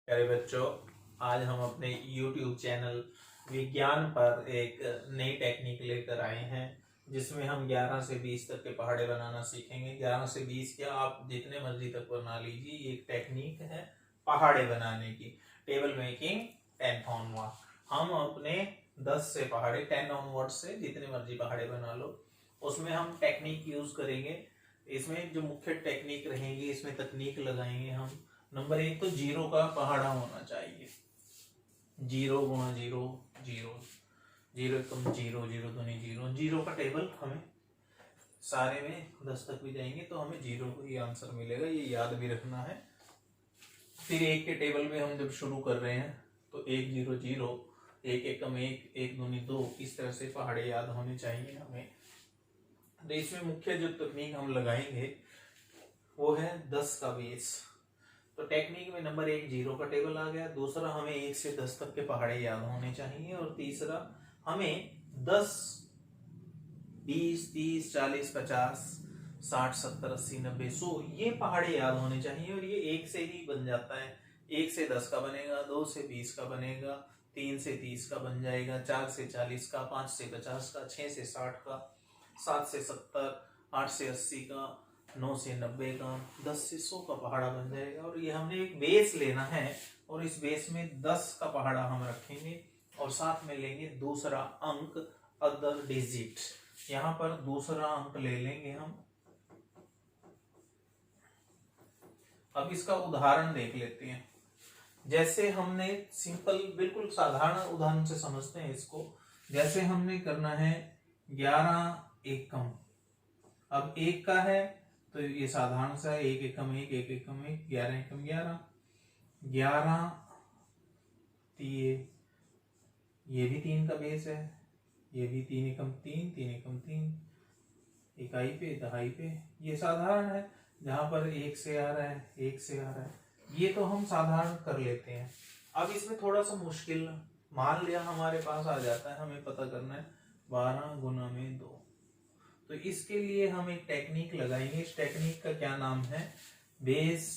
प्यारे बच्चों, आज हम अपने YouTube चैनल विज्ञान पर एक नई टेक्निक लेकर आए हैं जिसमें हम 11 से 20 तक के पहाड़े बनाना सीखेंगे। 11 से 20 क्या, आप जितने मर्जी तक बना लीजिए। ये एक टेक्निक है पहाड़े बनाने की, टेबल मेकिंग 10 ऑनवर्ड। हम अपने 10 से पहाड़े 10 ऑनवर्ड से जितने मर्जी पहाड़े बना लो, उसमें हम टेक्निक यूज करेंगे। इसमें जो मुख्य टेक्निक रहेंगी, इसमें तकनीक लगाएंगे हम। नंबर 1 तो जीरो का पहाड़ा होना चाहिए। 0 गुणा 0 0, 0 एकम 0, 0 दूनी 0, 0 का टेबल हमें सारे में 10 तक भी जाएंगे तो हमें 0 ही आंसर मिलेगा, ये याद भी रखना है। फिर 1 के टेबल में हम जब शुरू कर रहे हैं तो 1 0 0, 1 एकम 1, 1 दूनी 2, इस तरह से पहाड़े याद होने चाहिए हमें। तो इसमें मुख्य जो तकनीक हम लगाएंगे वो है 10 का बेस। तो टेक्निक में नंबर 1 0 का टेबल आ गया। दूसरा, हमें 1 से 10 तक के पहाड़े याद होने चाहिए। और तीसरा, हमें 10 20 30 40 50 60 70 80 90 100 ये पहाड़े याद होने चाहिए। और ये 1 से ही बन जाता है। 1 से 10 का बनेगा, 2 से 20 का बनेगा, 3 से 30 का बन जाएगा, 4 से 40 का, 5 से 50 का, 6 से 60 का, 7 से 70, 8 से 80 का, 9 से 90 का, 10 से 100 का पहाड़ा बन जाएगा। और ये हमने एक बेस लेना है और इस बेस में 10 का पहाड़ा हम रखेंगे और साथ में लेंगे दूसरा अंक, अदर डिजिट। यहाँ पर दूसरा अंक ले लेंगे हम। अब इसका उदाहरण देख लेते हैं। जैसे हमने सिंपल, बिल्कुल साधारण उदाहरण से समझते हैं इसको। जैसे हमने करना है 11 एकम। अब 1 का है तो ये साधारण सा 1 एकम 1, 1 एकम 1, 11 एकम 11, 11 ये भी 3 का बेस है, ये भी 3 एकम 3, 3 एकम 3, इकाई पे दहाई पे। ये साधारण है, जहां पर 1 से आ रहा है, 1 से आ रहा है, ये तो हम साधारण कर लेते हैं। अब इसमें थोड़ा सा मुश्किल, मान लिया हमारे पास आ जाता है, हमें पता करना है 12 गुना में 2। तो इसके लिए हम एक टेक्निक लगाएंगे। इस टेक्निक का क्या नाम है? Base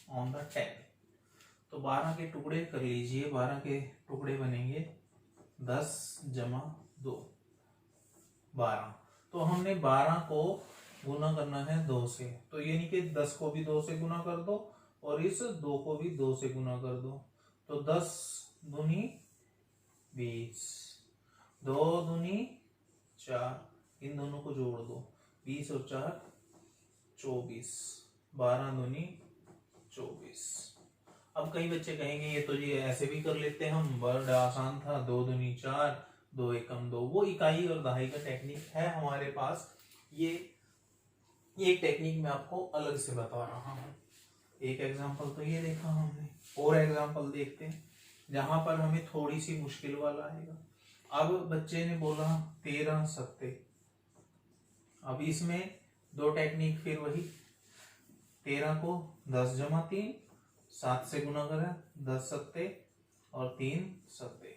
on the 10। तो 12 के टुकड़े कर लीजिए। 12 के टुकड़े बनेंगे 10 जमा 2, 12। तो हमने 12 को गुना करना है 2 से। तो यानी कि 10 को भी 2 से गुना कर दो और इस 2 को भी 2 से गुना कर दो। तो 10 दूनी 20, 2 दूनी 4, इन दोनों को जोड़ दो, 20 और 4 24, 12 दूनी 24। अब कई बच्चे कहेंगे ये तो जी ऐसे भी कर लेते हैं हम, बड़ा आसान था, 2 दूनी 4, 2 एकम 2। वो इकाई और दहाई का टेक्निक है हमारे पास। ये टेक्निक मैं आपको अलग से बता रहा हूँ। एक एग्जांपल तो ये देखा हमने, और एग्जांपल देखते हैं जहां पर हमें थोड़ी सी मुश्किल वाला आएगा। अब बच्चे ने बोला 13 सत्ते। अब इसमें 2 टेक्निक, फिर वही 13 को 10 जमा 3, 7 से गुना करें, 10 सत्ते और 3 सत्ते,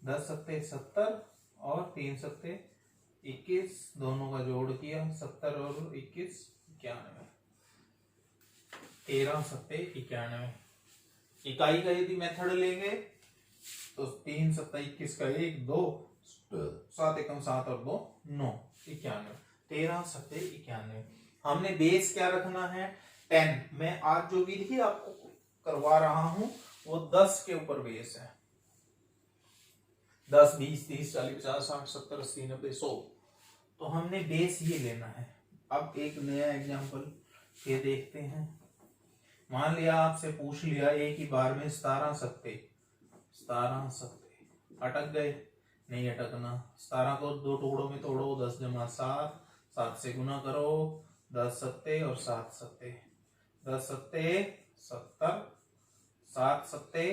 10 सत्ते 70 और 3 सत्ते 21, दोनों का जोड़ किया 70 और 21 91, 13 सत्ते 91। इकाई का यदि मेथड लेंगे तो 3 सत्ता 21 का 1 2, 7 एकम 7 और 2 9, 91, 13 सत्ते 91। हमने बेस क्या रखना है? 10। मैं आज जो विधि आपको करवा रहा हूं वो 10 के ऊपर बेस है। 10 20 30 40 50 60 70 80 90 100। तो हमने बेस ये लेना है। अब एक नया एग्जांपल ये देखते हैं। मान लिया आपसे पूछ लिया एक ही बार में 17 सत्ते, 17 सत्ते। अटक गए? नहीं अटकना। 17 को 2 टुकड़ों में तोड़ो, 10 जमा 7, 7 से गुना करो, 10 सत्ते और 7 सत्ते, 10 सत्ते 70, 7 सत्ते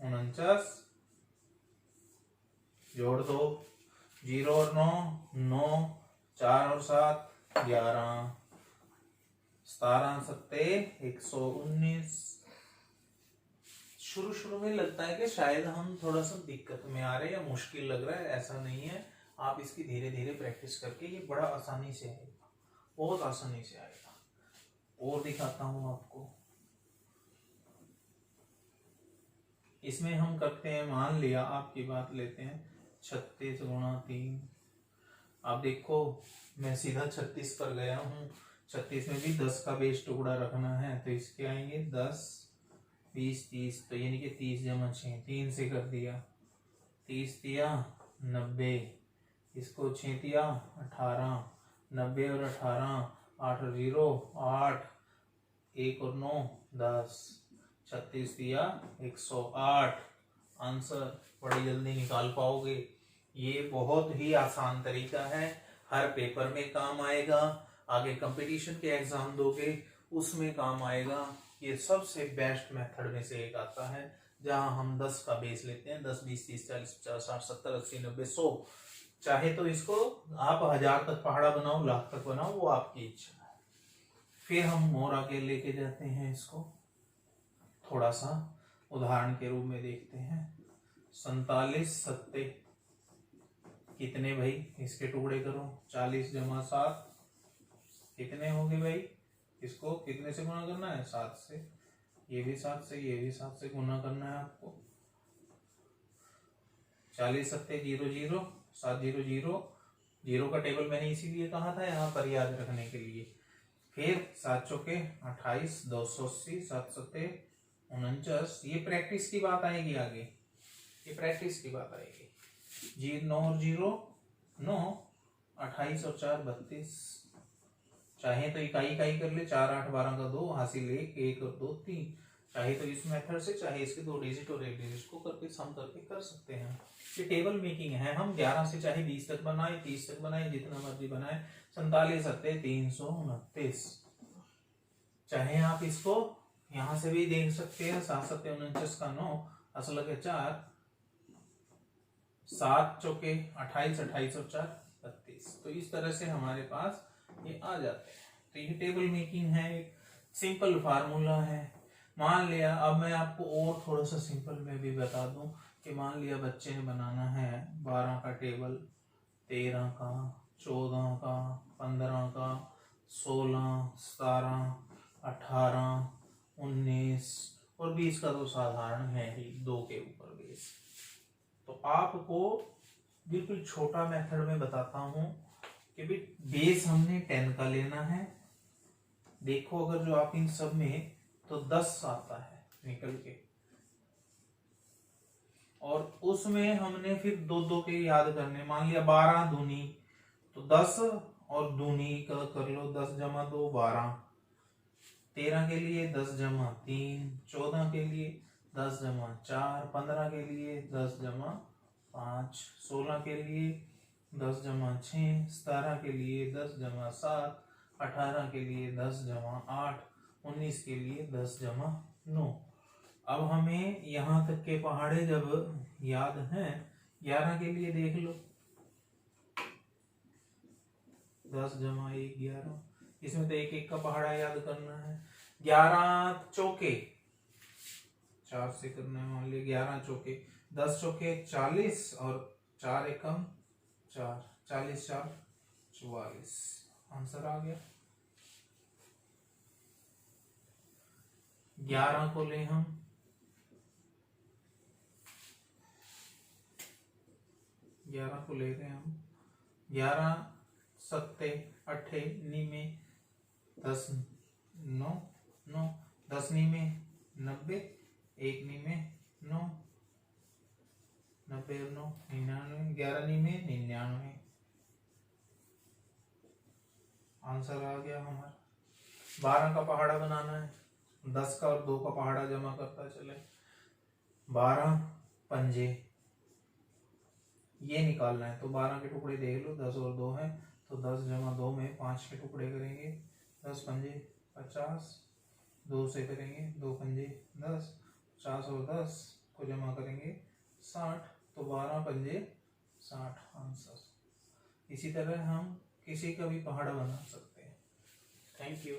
49, जोड़ दो, 0 और 9 9, 4 और 7 11, 17 सत्ते 119। शुरू में लगता है कि शायद हम थोड़ा सा दिक्कत में आ रहे हैं या मुश्किल लग रहा है, ऐसा नहीं है। आप इसकी धीरे धीरे प्रैक्टिस करके ये बड़ा आसानी से आएगा, बहुत आसानी से आएगा। और दिखाता हूं आपको। इसमें हम करते हैं, मान लिया आपकी बात लेते हैं 36 गुणा 3। आप देखो मैं सीधा 36 पर गया हूँ, 36 में भी 10 का बेस टुकड़ा रखना है, तो इसके आएंगे 10 20 30, तो यानी कि 30 जमा 6, 3 से कर दिया, 30 दिया 90, इसको 6 दिया 18, 90 और 18 8 और 0 8, 1 और 9 10, 36 दिया 108। आंसर बड़ी जल्दी निकाल पाओगे। ये बहुत ही आसान तरीका है, हर पेपर में काम आएगा, आगे कंपटीशन के एग्जाम दोगे उसमें काम आएगा। ये सबसे बेस्ट मेथड में से एक आता है, जहां हम 10 का बेस लेते हैं, 10 20 30 40 50 60 70 80 90 100, चाहे तो इसको आप 1000 तक पहाड़ा बनाओ, लाख तक बनाओ, वो आपकी इच्छा है। फिर हम और आगे लेके जाते हैं, इसको थोड़ा सा उदाहरण के रूप में देखते हैं। 47 सत्ते कितने भाई, इसके टुकड़े करो, 40 जमा 7 कितने होंगे भाई, इसको कितने से गुना करना है, 7 से, ये भी 7 से, ये भी 7 से गुना करना है आपको। 40 सत्ते 0 0 7 0 0, जीरो का टेबल मैंने इसीलिए कहा था यहाँ पर याद रखने के लिए। फिर 7 चौके 28, 280, 7 सत्ते 49, ये प्रैक्टिस की बात आएगी आगे, ये प्रैक्टिस की बात आएगी। 9 और 0 9, 28 और 4 32, चाहे तो इकाई कर ले, 4 8 12 का 2 हासिल 1 1 और 2 3, चाहे तो इस मेथड से, चाहे इसके 2 डिजिट और 1 डिजिट को करके सम करके कर सकते हैं। ये टेबल मेकिंग है, हम 11 से चाहे 20 तक बनाए, 30 तक बनाए, जितना मर्जी बनाए। 47 सत्ते 329, चाहे आप इसको यहां से भी देख सकते हैं, 7 सत्ते 49 का 9, असल के 4, 7 चौके 28 28 और 4 32, तो इस तरह से हमारे पास ये आ जाते हैं। तो ये टेबल मेकिंग है, एक सिंपल फार्मूला है। मान लिया, अब मैं आपको और थोड़ा सा सिंपल में भी बता दूं कि मान लिया बच्चे ने बनाना है 12 का टेबल, 13 का, 14 का, 15 का, 16 17 18 19 और 20 का तो साधारण है ही, 2 के ऊपर बेस। तो आपको बिल्कुल छोटा मेथड में बताता हूं कि भी बेस हमने 10 का लेना है। देखो अगर जो आप इन सब में तो 10 आता है निकल के, और उसमें हमने फिर 2 2 के याद करने। मान लिया 12 दूनी, तो 10 और दूनी का कर लो, 10 जमा 2 12, 13 के लिए 10 जमा 3, 14 के लिए 10 जमा 4, 15 के लिए 10 जमा 5, 16 के लिए 10 जमा 6, 17 के लिए 10 जमा 7, 18 के लिए 10 जमा 8, 19 के लिए 10 जमा 9। अब हमें यहां तक के पहाड़े जब याद हैं, 11 के लिए देख लो, 10 जमा 1 11, इसमें तो एक एक का पहाड़ा याद करना है। 11 चौके 4 से करना है, मान लिया 11 चौके, 10 चौके 40 और 4 एकम 4, 40 4 44, आंसर आ गया। 11 को ले हम, 11 को ले रहे हैं हम, 11 सत्ते 8 नीमे 10 9 9, 10 नीमे 90, 1 नीमे 9 90 और 9 99, 11 नीमे 99, आंसर आ गया हमारा। 12 का पहाड़ा बनाना है, 10 का और 2 का पहाड़ा जमा करता चले, 12 पंजे ये निकालना है, तो 12 के टुकड़े देख लो, 10 और 2 है, तो 10 जमा 2 में 5 के टुकड़े करेंगे, 10 पंजे 50, 2 से करेंगे 2 पंजे 10, 50 और 10 को जमा करेंगे 60, तो 12 पंजे 60 आंसर। इसी तरह हम किसी का भी पहाड़ा बना सकते हैं। Thank you.